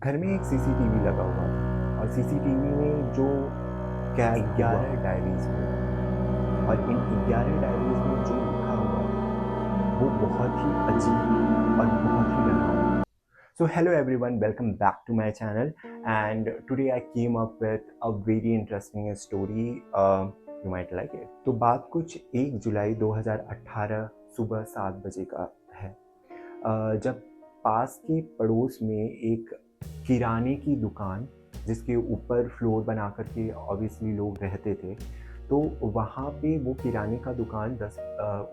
घर में एक सीसीटीवी लगा हुआ था और सीसीटीवी में जो कैद 11 डायरीज में और इन 11 डायरीज में जो लिखा हुआ था वो बहुत ही अजीब और बहुत ही डरावना। So hello everyone, welcome back to my channel and today I came up with a very interesting story. You might like it. तो बात कुछ 1 जुलाई 2018 सुबह 7 बजे का है। जब पास के पड़ोस में एक किराने की दुकान जिसके ऊपर फ्लोर बना कर के ऑब्वियसली लोग रहते थे, तो वहाँ पे वो किराने का दुकान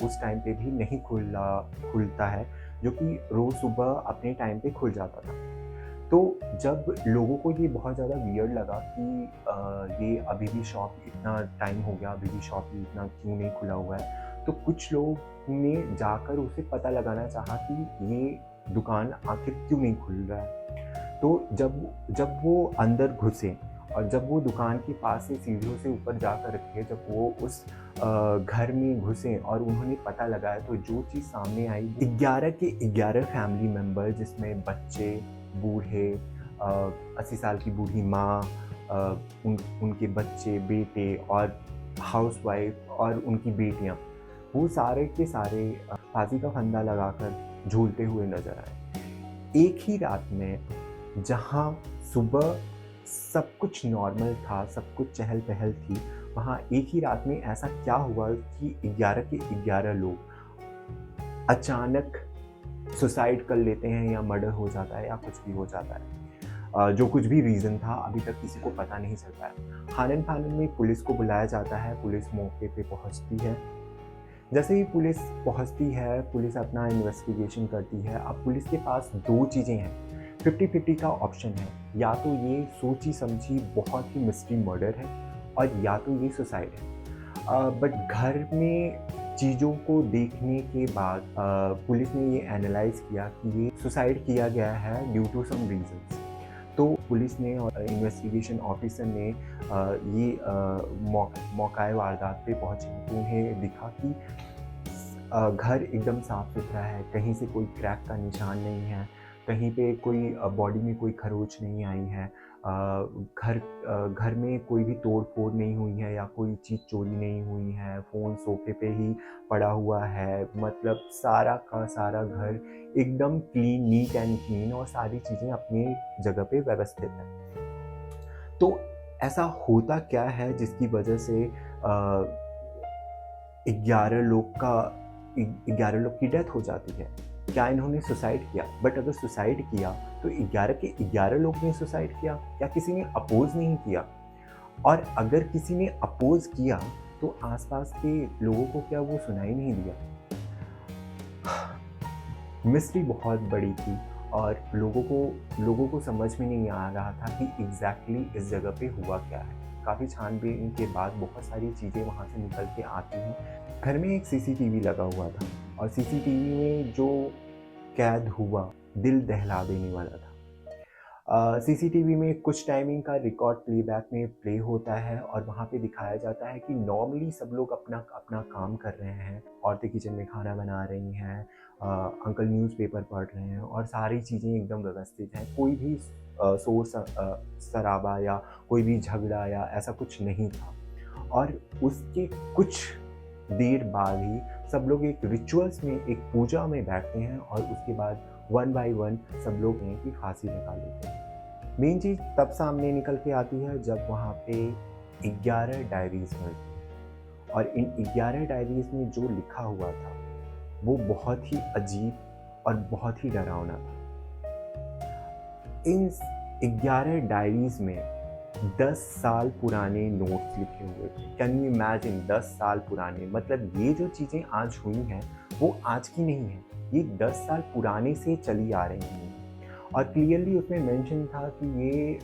उस टाइम पे भी नहीं खुलता है, जो कि रोज़ सुबह अपने टाइम पे खुल जाता था। तो जब लोगों को ये बहुत ज़्यादा वियर्ड लगा कि ये अभी भी शॉप इतना टाइम हो गया, अभी भी शॉप इतना क्यों नहीं खुला हुआ है, तो कुछ लोग ने जाकर उसे पता लगाना चाहा कि ये दुकान आखिर क्यों नहीं खुल रहा है। तो जब वो अंदर घुसे और जब वो दुकान के पास से सीढ़ियों से ऊपर जाकर के जब वो उस घर में घुसे और उन्होंने पता लगाया, तो जो चीज़ सामने आई, 11 के 11 फैमिली मेंबर जिसमें बच्चे, बूढ़े, 80 साल की बूढ़ी माँ, उनके बच्चे, बेटे और हाउसवाइफ और उनकी बेटियाँ, वो सारे के सारे फांसी का फंदा लगाकर झूलते हुए नजर आए। एक ही रात में जहाँ सुबह सब कुछ नॉर्मल था, सब कुछ चहल-पहल थी, वहाँ एक ही रात में ऐसा क्या हुआ कि 11 के 11 लोग अचानक सुसाइड कर लेते हैं या मर्डर हो जाता है या कुछ भी हो जाता है। जो कुछ भी रीज़न था अभी तक किसी को पता नहीं चल पाया। हानन-फानन में पुलिस को बुलाया जाता है, पुलिस मौके पे पहुँचती है। जैसे ही पुलिस पहुँचती है, पुलिस अपना इन्वेस्टिगेशन करती है। अब पुलिस के पास 2 चीज़ें हैं, 50-50 का ऑप्शन है, या तो ये सोची-समझी बहुत ही मिस्ट्री मर्डर है और या तो ये सुसाइड है। बट घर में चीज़ों को देखने के बाद पुलिस ने ये एनालाइज़ किया कि ये सुसाइड किया गया है ड्यू टू सम रीज़न्स। तो पुलिस ने और इन्वेस्टिगेशन ऑफिसर ने ये मौकाए वारदात पे पहुँचे, तो उन्हें दिखा कि घर एकदम साफ-सुथरा है, कहीं से कोई क्रैक का निशान नहीं है, कहीं पे कोई बॉडी में कोई खरोंच नहीं आई है, घर में कोई भी तोड़-फोड़ नहीं हुई है या कोई चीज़ चोरी नहीं हुई है, फ़ोन सोफ़े पे ही पड़ा हुआ है, मतलब सारा का सारा घर एकदम क्लीन, नीट एंड क्लीन और सारी चीज़ें अपनी जगह पे व्यवस्थित हैं। तो ऐसा होता क्या है जिसकी वजह से 11 लोग का 11 लोग की डेथ हो जाती है? क्या इन्होंने सुसाइड किया? बट अगर सुसाइड किया तो 11 के 11 लोग ने सुसाइड किया? क्या किसी ने अपोज़ नहीं किया? और अगर किसी ने अपोज़ किया तो आस-पास के लोगों को क्या वो सुनाई नहीं दिया? मिस्ट्री बहुत बड़ी थी और लोगों को समझ में नहीं आ रहा था कि एग्ज़ैक्टली इस जगह पे हुआ क्या है। काफ़ी छानबीन के बाद बहुत सारी चीज़ें वहाँ से निकल के आती हैं। घर में एक सीसीटीवी लगा हुआ था और सीसीटीवी में जो कैद हुआ, दिल दहला देने वाला था। सीसीटीवी में कुछ टाइमिंग का रिकॉर्ड प्लेबैक में प्ले होता है और वहाँ पे दिखाया जाता है कि नॉर्मली सब लोग अपना अपना काम कर रहे हैं। औरतें किचन में खाना बना रही हैं, अंकल न्यूज़पेपर पढ़ रहे हैं और सारी चीज़ें एकदम व्यवस्थित हैं। कोई भी शराबा या कोई भी झगड़ा या ऐसा कुछ नहीं था। और उसके कुछ देर बाद ही सब लोग एक रिचुअल्स में, एक पूजा में बैठते हैं और उसके बाद वन बाय वन सब लोग हैं कि फांसी लगा लेते हैं। मेन चीज़ तब सामने निकल के आती है जब वहाँ पे 11 डायरीज़ मिलती हैं और इन 11 डायरीज़ में जो लिखा हुआ था वो बहुत ही अजीब और बहुत ही डरावना था। इन 11 डायरीज़ में 10 साल पुराने नोट्स लिखे हुए थे। कैन यू इमेजिन 10 साल पुराने, मतलब ये जो चीज़ें आज हुई हैं वो आज की नहीं है, ये 10 साल पुराने से चली आ रही हैं। और क्लियरली उसमें मेंशन था कि ये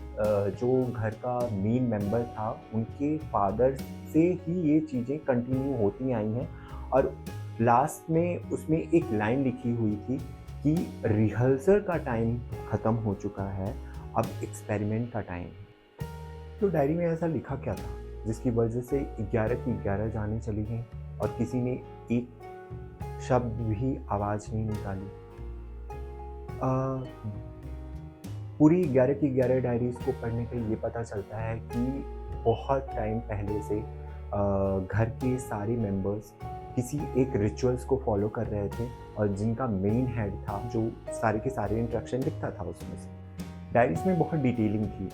जो घर का मेन मेंबर था उनके फादर से ही ये चीज़ें कंटिन्यू होती आई हैं। और लास्ट में उसमें एक लाइन लिखी हुई थी कि रिहर्सल का टाइम ख़त्म हो चुका है, अब एक्सपेरिमेंट का टाइम है। तो डायरी में ऐसा लिखा क्या था जिसकी वजह से 11 की 11 जानें चली गईं और किसी ने एक शब्द भी आवाज़ नहीं निकाली? पूरी 11 की 11 डायरीज़ को पढ़ने पे ये पता चलता है कि बहुत टाइम पहले से घर के सारे मेंबर्स किसी एक रिचुअल्स को फॉलो कर रहे थे और जिनका मेन हेड था जो सारे के सारे इंस्ट्रक्शन लिखता था उसमें से। डायरीज़ में बहुत डिटेलिंग थी,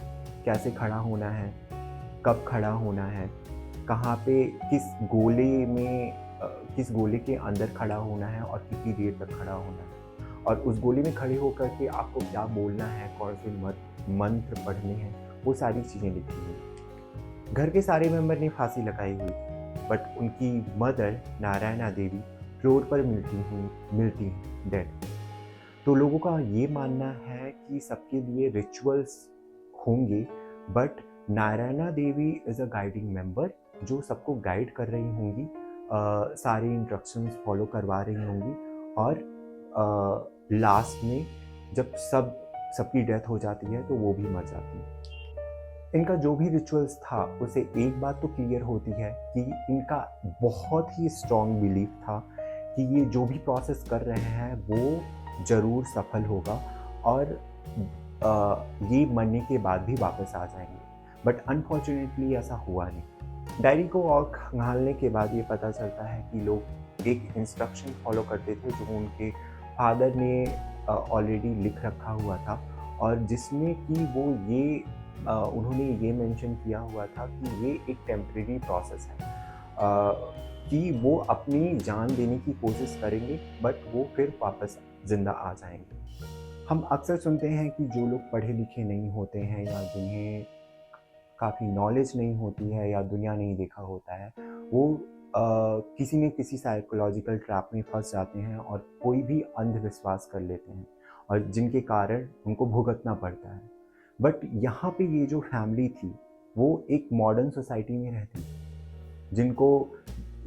कैसे खड़ा होना है, कब खड़ा होना है, कहाँ पे किस गोले के अंदर खड़ा होना है और कितनी देर तक खड़ा होना है, और उस गोले में खड़े होकर के आपको क्या बोलना है, कौन से मंत्र पढ़ने हैं, वो सारी चीज़ें लिखी हुई। घर के सारे मेंबर ने फांसी लगाई हुई, बट उनकी मदर नारायणा देवी फ्लोर पर मिलती हैं डेड। तो लोगों का ये मानना है कि सबके लिए रिचुअल्स होंगे, but Narayana Devi is a guiding member जो सबको गाइड कर रही होंगी, सारे इंस्ट्रक्शंस फॉलो करवा रही होंगी, और लास्ट में जब सबकी डेथ हो जाती है तो वो भी मर जाती है। इनका जो भी रिचुअल्स था उसे एक बात तो क्लियर होती है कि इनका बहुत ही स्ट्रॉन्ग बिलीफ था कि ये जो भी प्रोसेस कर रहे हैं वो ज़रूर सफल होगा और ये मरने के बाद भी वापस आ जाएंगे, बट अनफॉर्चुनेटली ऐसा हुआ नहीं। डायरी को और खंगालने के बाद ये पता चलता है कि लोग एक इंस्ट्रक्शन फॉलो करते थे जो उनके फादर ने ऑलरेडी लिख रखा हुआ था, और जिसमें कि उन्होंने ये मेंशन किया हुआ था कि ये एक टेम्परेरी प्रोसेस है, कि वो अपनी जान देने की कोशिश करेंगे बट वो फिर वापस ज़िंदा आ जाएंगे। हम अक्सर सुनते हैं कि जो लोग पढ़े लिखे नहीं होते हैं या जिन्हें काफ़ी नॉलेज नहीं होती है या दुनिया नहीं देखा होता है, वो किसी न किसी साइकोलॉजिकल ट्रैप में फंस जाते हैं और कोई भी अंधविश्वास कर लेते हैं, और जिनके कारण उनको भुगतना पड़ता है। बट यहाँ पे ये जो फैमिली थी वो एक मॉडर्न सोसाइटी में रहती थी,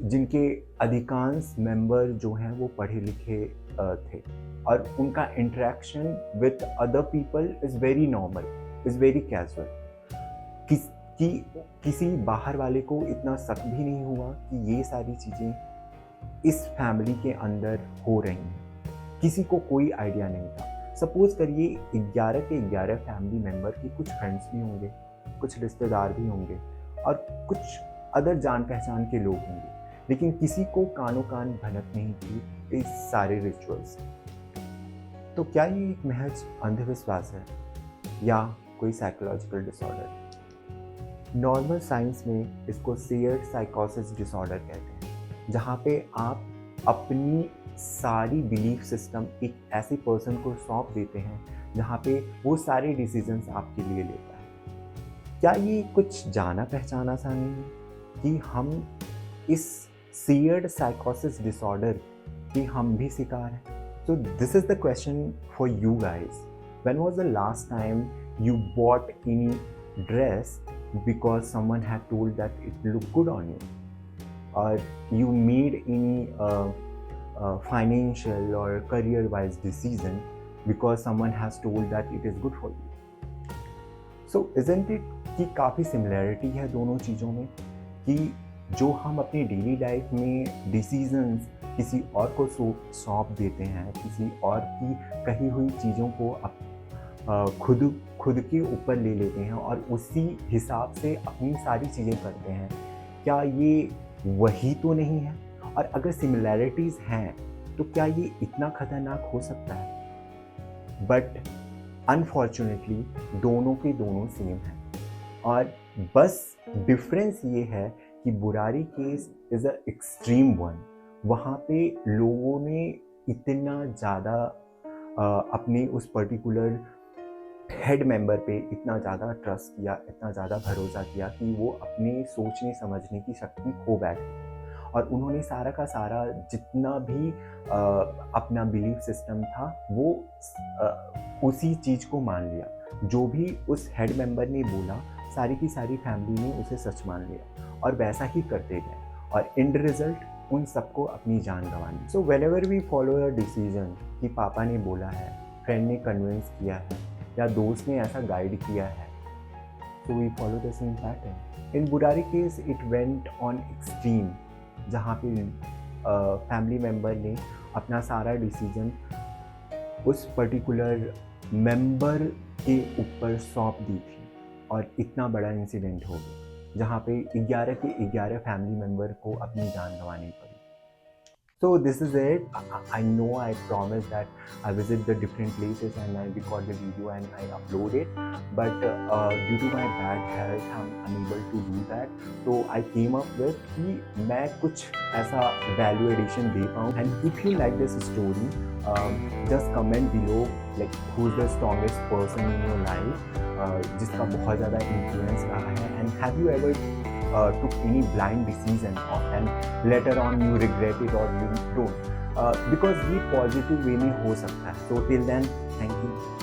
जिनके अधिकांश मेंबर जो हैं वो पढ़े लिखे थे, और उनका interaction with other people is very normal, is very casual. किसी बाहर वाले को इतना शक भी नहीं हुआ कि ये सारी चीज़ें इस फैमिली के अंदर हो रही हैं। किसी को कोई आइडिया नहीं था। सपोज़ करिए 11 के 11 फैमिली मेंबर के कुछ फ्रेंड्स भी होंगे, कुछ रिश्तेदार भी होंगे और कुछ अदर जान पहचान के लोग होंगे, लेकिन किसी को कानो कान भनक नहीं थी इस सारे रिचुअल्स। तो क्या ये एक महज अंधविश्वास है या कोई साइकोलॉजिकल डिसऑर्डर? नॉर्मल साइंस में इसको शेयर्ड साइकोसिस डिसऑर्डर कहते हैं, जहाँ पे आप अपनी सारी बिलीफ सिस्टम एक ऐसे पर्सन को सौंप देते हैं जहाँ पे वो सारे डिसीजंस आपके लिए लेता है। क्या ये कुछ जाना पहचाना सा नहीं है कि हम इस शेयर्ड साइकोसिस डिसऑर्डर के हम भी शिकार हैं? So this is the question for you guys. When was the last time you bought any dress because someone had told that it looked good on you? Or you made any financial or career-wise decision because someone has told that it is good for you? So isn't it कि काफ़ी similarity है दोनों चीज़ों में, कि जो हम अपनी डेली लाइफ में डिसीजंस किसी और को सौंप देते हैं, किसी और की कही हुई चीज़ों को खुद के ऊपर ले लेते हैं और उसी हिसाब से अपनी सारी चीज़ें करते हैं, क्या ये वही तो नहीं है? और अगर सिमिलैरिटीज़ हैं तो क्या ये इतना खतरनाक हो सकता है? बट अनफॉर्चुनेटली दोनों के दोनों सेम हैं, और बस डिफरेंस ये है कि Burari case is a extreme one. वहाँ पे लोगों ने इतना ज़्यादा अपने उस पर्टिकुलर हेड मेंबर पे इतना ज़्यादा ट्रस्ट किया, इतना ज़्यादा भरोसा किया कि वो अपने सोचने समझने की शक्ति खो बैठे, और उन्होंने सारा का सारा जितना भी अपना बिलीफ सिस्टम था वो उसी चीज़ को मान लिया। जो भी उस हेड मेंबर ने बोला सारी की सारी फैमिली ने उसे सच मान लिया और वैसा ही करते गए, और एंड रिजल्ट उन सबको अपनी जान गंवानी। So whenever we follow a decision कि पापा ने बोला है, फ्रेंड ने कन्विंस किया है या दोस्त ने ऐसा गाइड किया है, so we follow the same pattern. In Burari case it went on extreme, जहाँ पे फैमिली मेम्बर ने अपना सारा डिसीजन उस पर्टिकुलर मेंबर के ऊपर सौंप दी थी और इतना बड़ा इंसिडेंट हो गया जहाँ पे 11 के 11 फैमिली मेंबर को अपनी जान गंवानी पड़ी। So this is it. I know I promised that I visit the different places and I record the video and I upload it, but due to my bad health I'm unable to do that. So I came up with कि मैं कुछ ऐसा value addition दे पाऊँ. And if you like this story, just comment below like who's the strongest person in your life, जिसका बहुत ज़्यादा influence रहा है, and have you ever took any blind decision and later on you regret it or you don't, because ये positive way में हो सकता है. So till then, thank you.